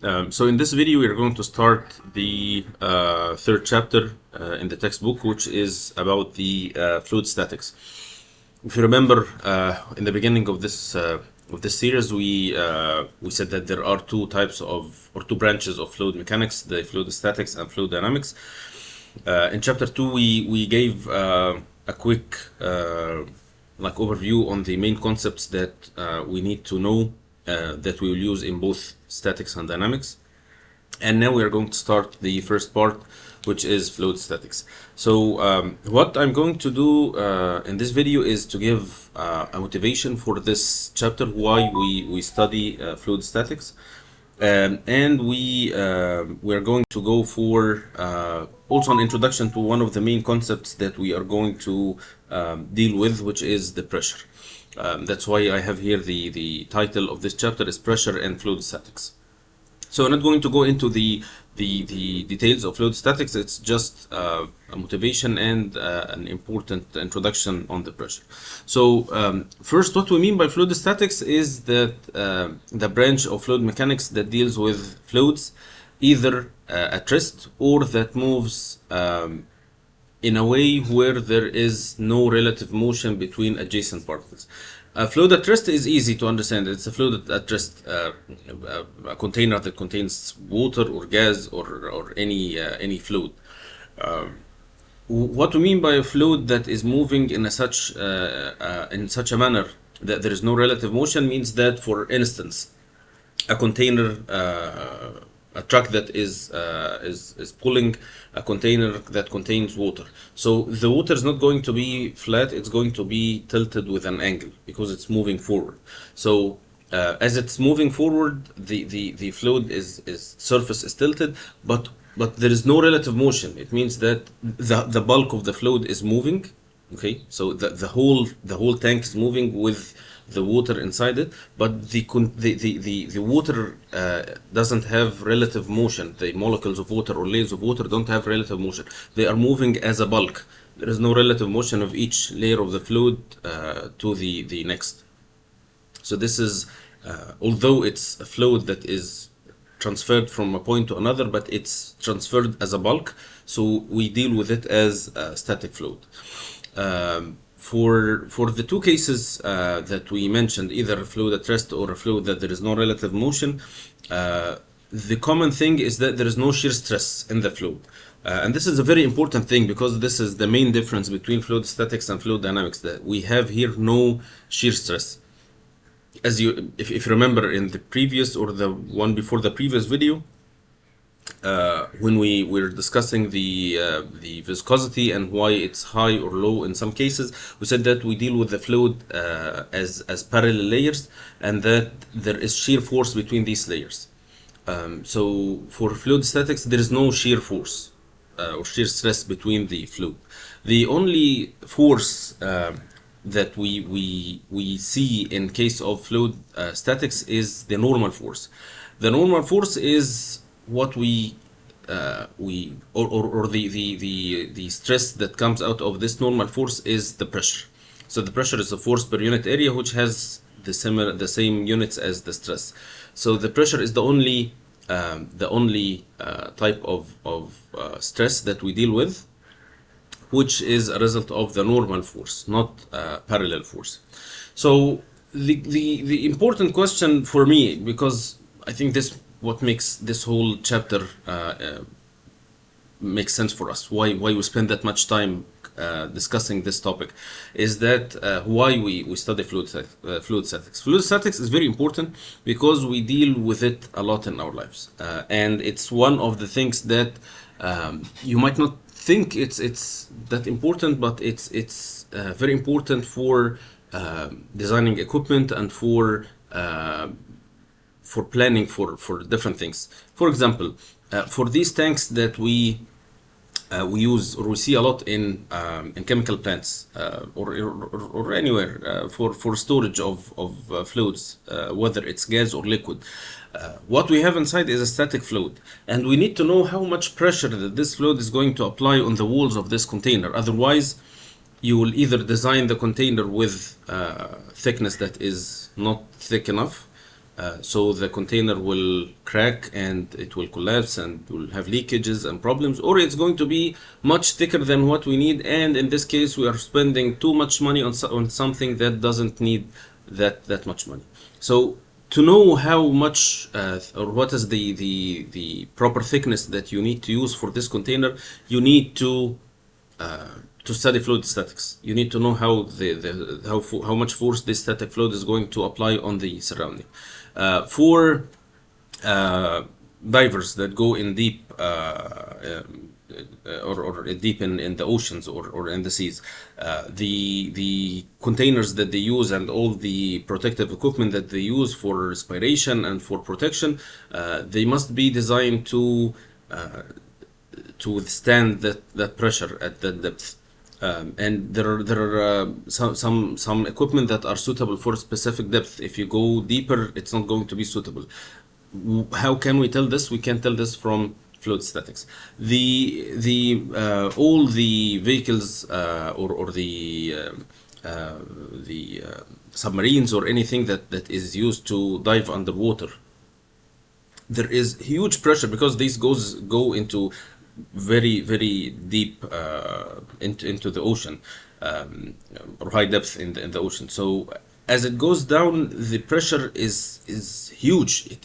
So in this video, we are going to start the third chapter in the textbook, which is about the fluid statics. If you remember, in the beginning of this series, we said that there are two types of or two branches of fluid mechanics: the fluid statics and fluid dynamics. In chapter 2, we gave a quick overview on the main concepts that we need to know that we will use in both statics and dynamics. And now we are going to start the first part, which is fluid statics. So what I'm going to do in this video is to give a motivation for this chapter, why we study fluid statics. And we are going to go for also an introduction to one of the main concepts that we are going to deal with, which is the pressure. That's why I have here the title of this chapter is Pressure and Fluid Statics. So I'm not going to go into the details of fluid statics. It's just a motivation and an important introduction on the pressure. So first, what we mean by fluid statics is that the branch of fluid mechanics that deals with fluids either at rest or that moves in a way where there is no relative motion between adjacent particles. A fluid at rest is easy to understand. It's a fluid at rest, a container that contains water or gas or any fluid. What we mean by a fluid that is moving in such a manner that there is no relative motion means that, for instance, a container, a truck that is pulling a container that contains water. So the water is not going to be flat; it's going to be tilted with an angle because it's moving forward. So as it's moving forward, the fluid is surface is tilted, but there is no relative motion. It means that the bulk of the fluid is moving. Okay, so the whole tank is moving with the water inside it, but the water doesn't have relative motion. The molecules of water or layers of water don't have relative motion. They are moving as a bulk. There is no relative motion of each layer of the fluid to the next. So this is, although it's a fluid that is transferred from a point to another, but it's transferred as a bulk, so we deal with it as a static fluid. For the two cases that we mentioned, either a fluid at rest or a fluid that there is no relative motion, the common thing is that there is no shear stress in the fluid. And this is a very important thing because this is the main difference between fluid statics and fluid dynamics, that we have here no shear stress. As if you remember in the previous or the one before the previous video, when we were discussing the viscosity and why it's high or low in some cases, we said that we deal with the fluid as parallel layers, and that there is shear force between these layers. So for fluid statics, there is no shear force or shear stress between the fluid. The only force that we see in case of fluid statics is the normal force. The normal force is what the stress that comes out of this normal force is the pressure. So the pressure is the force per unit area, which has the same units as the stress. So the pressure is the only type of stress that we deal with, which is a result of the normal force, not parallel force. So the important question for me, because I think what makes this whole chapter makes sense for us, why we spend that much time discussing this topic, is that why we study fluid statics. Fluid statics is very important because we deal with it a lot in our lives, and it's one of the things that you might not think it's that important, but it's very important for designing equipment and for planning for different things. For example, for these tanks that we use or we see a lot in chemical plants or anywhere for storage of fluids, whether it's gas or liquid. What we have inside is a static fluid, and we need to know how much pressure that this fluid is going to apply on the walls of this container. Otherwise, you will either design the container with thickness that is not thick enough, So the container will crack and it will collapse and will have leakages and problems, or it's going to be much thicker than what we need, and in this case we are spending too much money on something that doesn't need that much money. So to know how much or what is the proper thickness that you need to use for this container, you need to study fluid statics. You need to know how how much force this static fluid is going to apply on the surrounding. For divers that go in deep or deep in the oceans or in the seas, the containers that they use and all the protective equipment that they use for respiration and for protection, they must be designed to withstand that pressure at that depth. And there are some equipment that are suitable for specific depth. If you go deeper, it's not going to be suitable. How can we tell this? We can tell this from fluid statics. All the vehicles or the submarines or anything that is used to dive underwater, there is huge pressure because these go into very deep into the ocean, or high depth in the ocean. So as it goes down, the pressure is huge.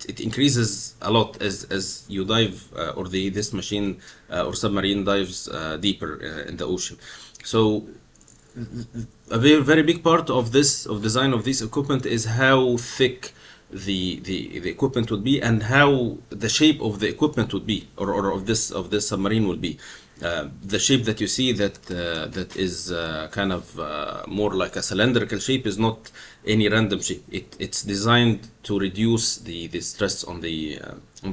It increases a lot as you dive, or this machine or submarine dives deeper in the ocean. So a very big part of design of this equipment is how thick the equipment would be and how the shape of the equipment would be, or of this submarine would be. The shape that you see that is kind of more like a cylindrical shape is not any random shape. It's designed to reduce the stress on the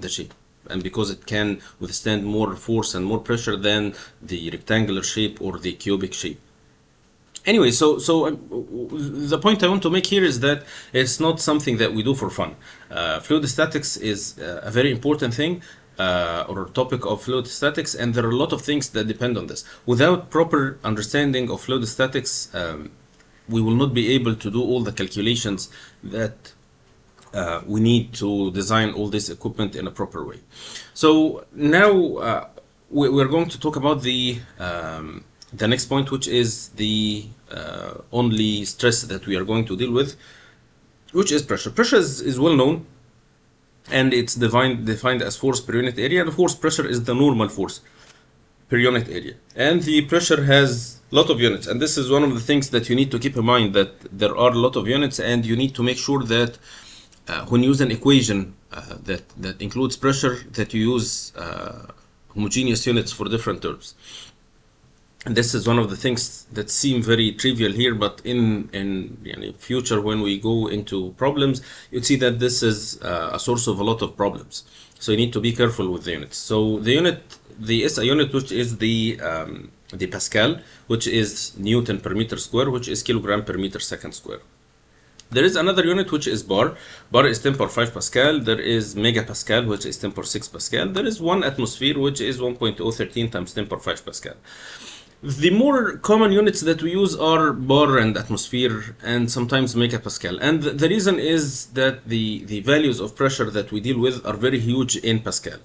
shape, and because it can withstand more force and more pressure than the rectangular shape or the cubic shape. Anyway, so the point I want to make here is that it's not something that we do for fun. Fluid statics is a very important thing, or topic of fluid statics, and there are a lot of things that depend on this. Without proper understanding of fluid statics, we will not be able to do all the calculations that we need to design all this equipment in a proper way. So now we're going to talk about the next point, which is the only stress that we are going to deal with, which is pressure. Pressure is well known, and it's defined as force per unit area. The force pressure is the normal force per unit area, and the pressure has a lot of units. And this is one of the things that you need to keep in mind, that there are a lot of units, and you need to make sure that when you use an equation that includes pressure, that you use homogeneous units for different terms. And this is one of the things that seem very trivial here, but in future, when we go into problems, you'd see that this is a source of a lot of problems. So you need to be careful with the units. So the SI unit, which is the Pascal, which is Newton per meter square, which is kilogram per meter second square. There is another unit which is bar. Bar is 10 power 5 Pascal. There is megapascal, which is 10 power 6 Pascal. There is 1 atmosphere, which is 1.013 times 10 power 5 Pascal. The more common units that we use are bar and atmosphere, and sometimes megapascal. And the reason is that the values of pressure that we deal with are very huge in Pascal.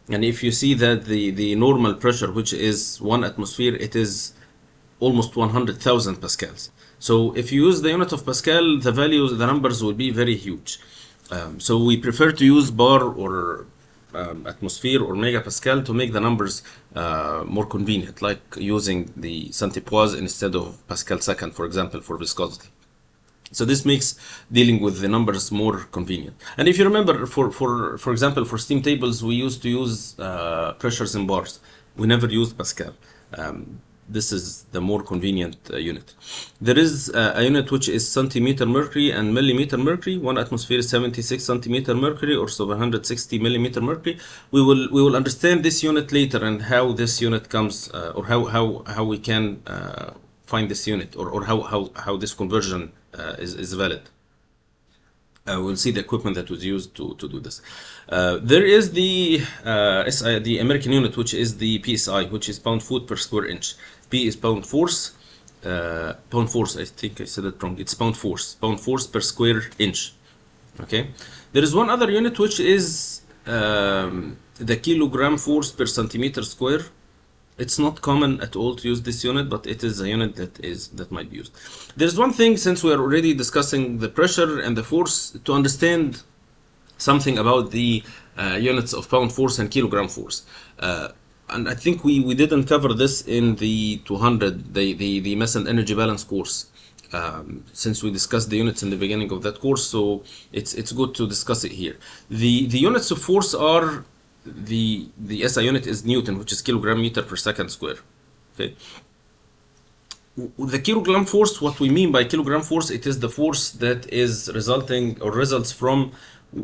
And if you see that the normal pressure, which is 1 atmosphere, it is almost 100,000 pascals. So if you use the unit of Pascal, the numbers will be very huge. So we prefer to use bar or atmosphere or megapascal to make the numbers more convenient, like using the centipoise instead of Pascal second, for example, for viscosity. So this makes dealing with the numbers more convenient. And if you remember, for example, for steam tables, we used to use pressures in bars. We never used Pascal. This is the more convenient unit. There is a unit which is centimeter mercury and millimeter mercury. 1 atmosphere is 76 centimeter mercury, or 760 millimeter mercury. We will understand this unit later, and how this unit comes, or how we can find this unit, or how this conversion is valid. We'll see the equipment that was used to do this. There is the American unit, which is the PSI, which is pound-foot per square inch. P is pound force. I think I said it wrong. It's pound force per square inch. Okay, there is one other unit which is the kilogram force per centimeter square. It's not common at all to use this unit, but it is a unit that might be used. There's one thing, since we are already discussing the pressure and the force, to understand something about the units of pound force and kilogram force. And I think we didn't cover this in the 200, the mass and energy balance course, since we discussed the units in the beginning of that course, so it's good to discuss it here. The units of force are, the SI unit is Newton, which is kilogram meter per second square. Okay. The kilogram force, what we mean by kilogram force, it is the force that is resulting or results from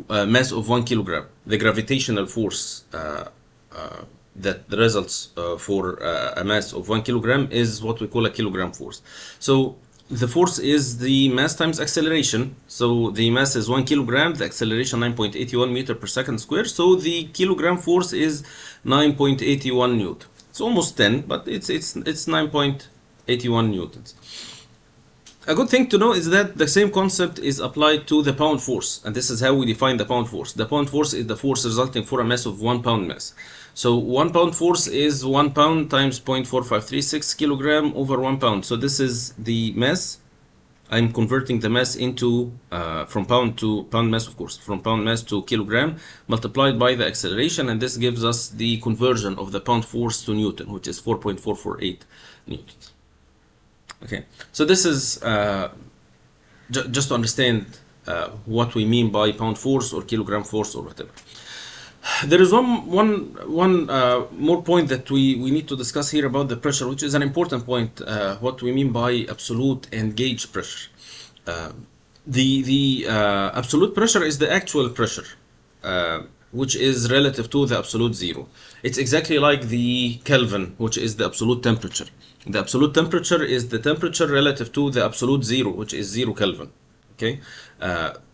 mass of 1 kilogram. The gravitational force that results for a mass of 1 kilogram is what we call a kilogram force. So the force is the mass times acceleration. So the mass is 1 kilogram, the acceleration 9.81 meter per second square. So the kilogram force is 9.81 newton. It's almost 10, but it's 9.81 newtons. A good thing to know is that the same concept is applied to the pound force, and this is how we define the pound force. The pound force is the force resulting for a mass of 1 pound mass. So 1 pound force is 1 pound times 0.4536 kilogram over 1 pound. So this is the mass. I'm converting the mass into from pound to pound mass, of course, from pound mass to kilogram, multiplied by the acceleration, and this gives us the conversion of the pound force to Newton, which is 4.448 newtons. Okay, so this is just to understand what we mean by pound force or kilogram force or whatever. There is one more point that we need to discuss here about the pressure, which is an important point, what we mean by absolute and gauge pressure. The absolute pressure is the actual pressure, which is relative to the absolute zero. It's exactly like the Kelvin, which is the absolute temperature. The absolute temperature is the temperature relative to the absolute zero, which is 0 Kelvin. Okay,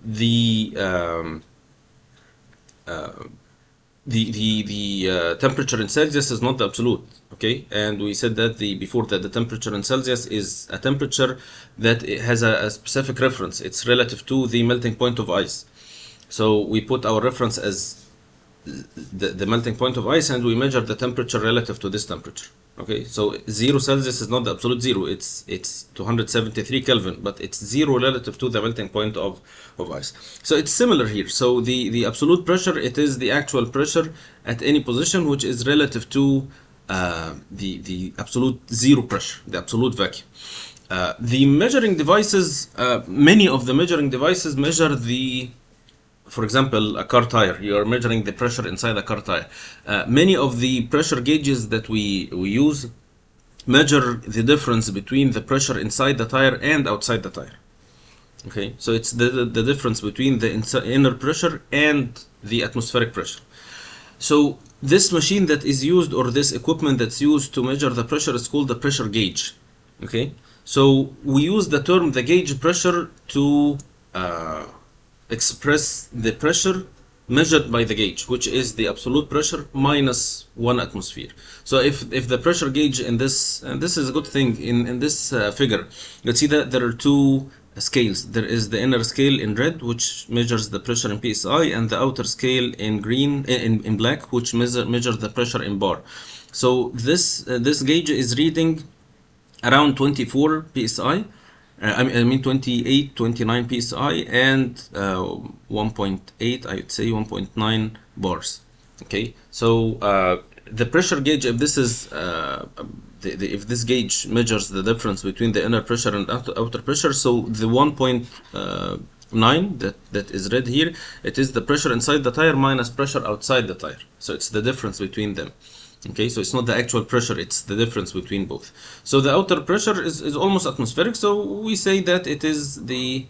the temperature in Celsius is not the absolute. Okay, and we said that before that the temperature in Celsius is a temperature that has a specific reference. It's relative to the melting point of ice. So we put our reference as the melting point of ice, and we measure the temperature relative to this temperature. Okay, so 0 Celsius is not the absolute zero, it's 273 Kelvin, but it's 0 relative to the melting point of ice. So it's similar here. So the absolute pressure, it is the actual pressure at any position, which is relative to the absolute zero pressure, the absolute vacuum. The measuring devices, many of the measuring devices measure for example, a car tire. You are measuring the pressure inside a car tire. Many of the pressure gauges that we use measure the difference between the pressure inside the tire and outside the tire. Okay, so it's the difference between the inner pressure and the atmospheric pressure. So this machine that is used, or this equipment that's used to measure the pressure, is called the pressure gauge. Okay, so we use the term the gauge pressure to express the pressure measured by the gauge, which is the absolute pressure minus 1 atmosphere. So if the pressure gauge in this, and this is a good thing, in this figure, let's see that there are two scales. There is the inner scale in red, which measures the pressure in psi, and the outer scale in green, in black, which measures the pressure in bar. So this gauge is reading around 24 psi. I mean 28, 29 psi, and 1.8, I would say 1.9 bars. Okay, so the pressure gauge, if this is if this gauge measures the difference between the inner pressure and outer pressure, so the 1.9 that is red here, it is the pressure inside the tire minus pressure outside the tire. So it's the difference between them. Okay, so it's not the actual pressure, it's the difference between both. So the outer pressure is almost atmospheric, so we say that it is the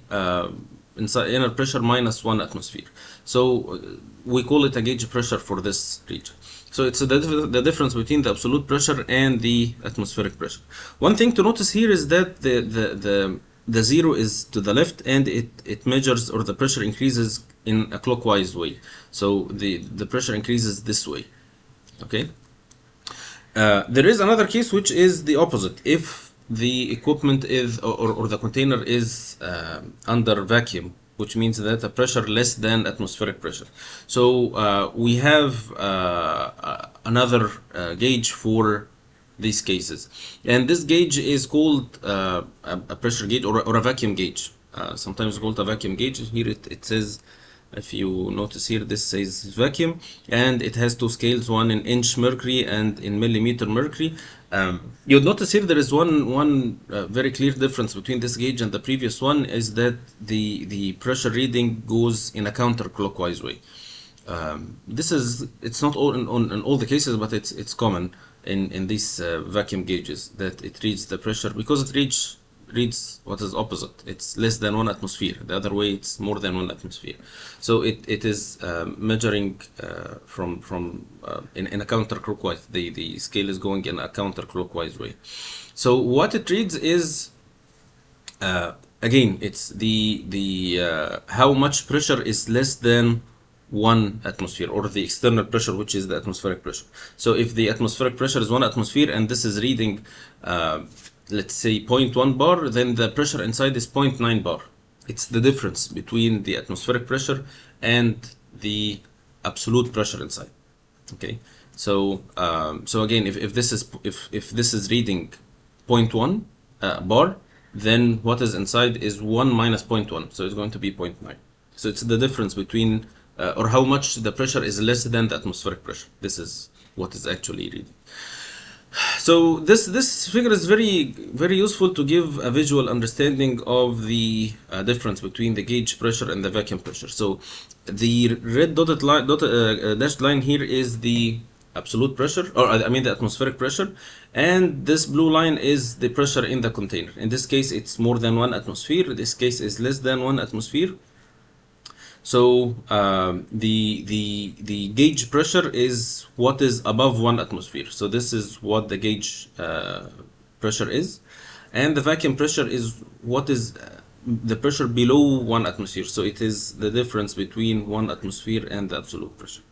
inner pressure minus 1 atmosphere. So we call it a gauge pressure for this region. So it's the difference between the absolute pressure and the atmospheric pressure. One thing to notice here is that the zero is to the left, and it measures, or the pressure increases in a clockwise way. So the pressure increases this way. Okay. There is another case which is the opposite. If the equipment is, or the container is under vacuum, which means that a pressure less than atmospheric pressure. So we have another gauge for these cases, and this gauge is called a pressure gauge or a vacuum gauge. Sometimes called a vacuum gauge. Here it says, if you notice here, this says vacuum, and it has two scales, one in inch mercury and in millimeter mercury. You'll notice here there is one very clear difference between this gauge and the previous one, is that the pressure reading goes in a counterclockwise way. It's not all in all the cases, but it's common in these vacuum gauges that it reads the pressure, because it reads what is opposite. It's less than 1 atmosphere. The other way, it's more than 1 atmosphere. So it is measuring in a counterclockwise. The scale is going in a counterclockwise way. So what it reads is, again, it's the how much pressure is less than 1 atmosphere, or the external pressure, which is the atmospheric pressure. So if the atmospheric pressure is 1 atmosphere and this is reading let's say 0.1 bar, then the pressure inside is 0.9 bar. It's the difference between the atmospheric pressure and the absolute pressure inside. Okay, so again, if this is reading 0.1 bar, then what is inside is 1 minus 0.1, so it's going to be 0.9. So it's the difference between or how much the pressure is less than the atmospheric pressure. This is what is actually reading. So this figure is very useful to give a visual understanding of the difference between the gauge pressure and the vacuum pressure. So the red dotted line, dashed line here is the absolute pressure, or I mean the atmospheric pressure, and this blue line is the pressure in the container. In this case, it's more than 1 atmosphere. In this case is less than 1 atmosphere. So the gauge pressure is what is above 1 atmosphere. So this is what the gauge pressure is, and the vacuum pressure is what is the pressure below 1 atmosphere. So it is the difference between 1 atmosphere and the absolute pressure.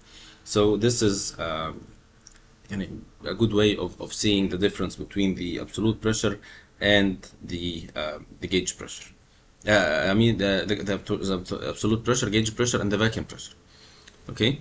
So this is a good way of seeing the difference between the absolute pressure and the gauge pressure. I mean the absolute pressure, gauge pressure, and the vacuum pressure. Okay.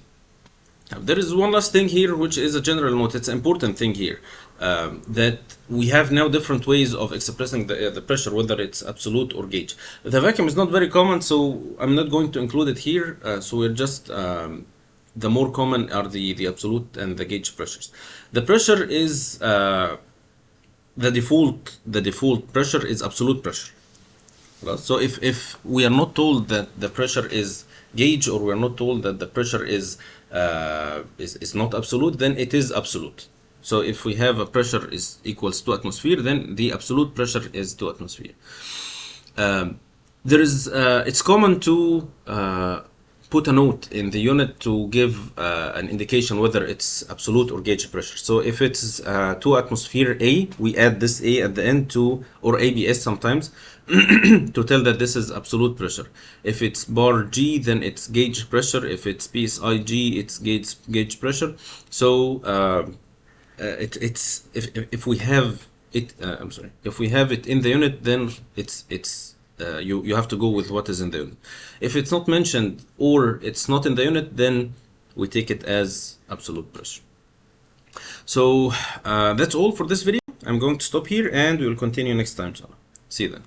Now, there is one last thing here, which is a general note. It's an important thing here, that we have now different ways of expressing the pressure, whether it's absolute or gauge. The vacuum is not very common, so I'm not going to include it here. So we're just the more common are the absolute and the gauge pressures. The pressure is the default pressure is absolute pressure. So if we are not told that the pressure is gauge, or we are not told that the pressure is not absolute, then it is absolute. So if we have a pressure is equals 2 atmosphere, then the absolute pressure is 2 atmosphere. It's common to put a note in the unit to give an indication whether it's absolute or gauge pressure. So if it's 2 atmosphere A, we add this A at the end to, or ABS sometimes, to tell that this is absolute pressure. If it's bar G, then it's gauge pressure. If it's PSI G, it's gauge pressure. So if we have it, if we have it in the unit, then you have to go with what is in the unit. If it's not mentioned or it's not in the unit, then we take it as absolute pressure. So that's all for this video. I'm going to stop here and we will continue next time. See you then.